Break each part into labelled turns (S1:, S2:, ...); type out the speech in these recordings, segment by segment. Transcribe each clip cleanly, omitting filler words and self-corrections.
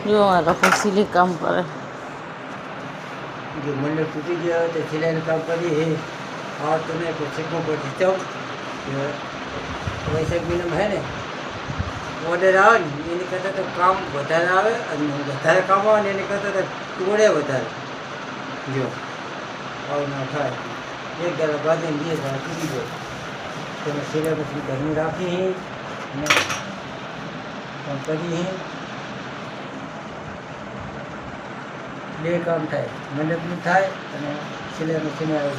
S1: જો મારા ફસીલી કામ કરે.
S2: जो मंडप टूटी गया तो सिलाई काम करी है और तुम्हें कुछ को पहुँचाओ वैसे महीने में है ने ऑर्डर આવે ને એની કરતાં તો કામ વધારે આવે અને વધારે કામ આવે ને એની કરતાં તો ટોળે વધારે જો આવું ના થાય એક દાડા બાદ ને 2 દાડા તૂટી જાય તમે સિલાઈ પછી ઘરની રાખી હે અને કામ કરી હે બે કામ થાય મંડપનું થાય અને સિલાઈ મશીન આવે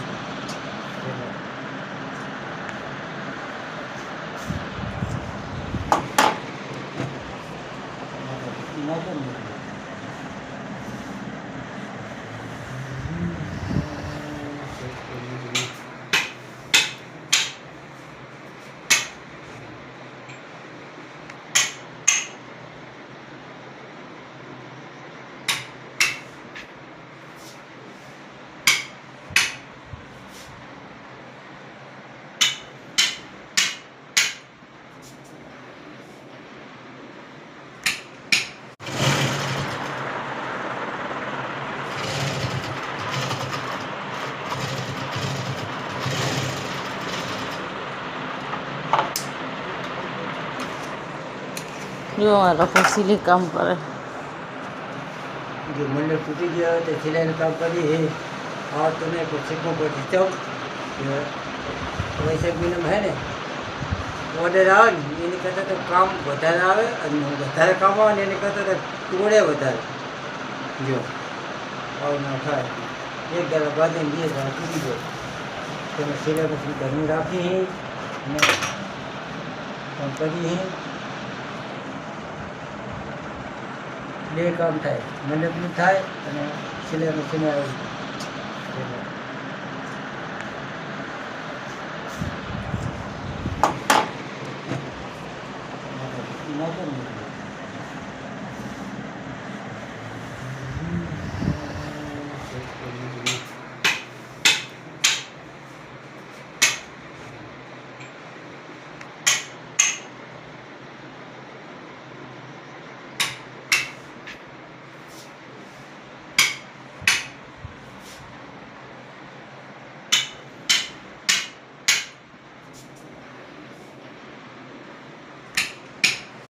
S1: જો મારા ફસીલી કામ કરે.
S2: जो मंडप टूटी गया तो सिलाई काम करी है और तुम्हें कुछ को पहुँचाओ वैसे महीने में है ने ऑर्डर આવે ને એની કરતાં તો કામ વધારે આવે અને વધારે કામ આવે ને એની કરતાં તો ટોળે વધારે જો આવું ના થાય એક દાડા બાદ ને 2 દાડા તૂટી જાય તમે સિલાઈ પછી ઘરની રાખી હે અને કામ કરી હે બે કામ થાય મંડપનું થાય અને સિલાઈ મશીન આવે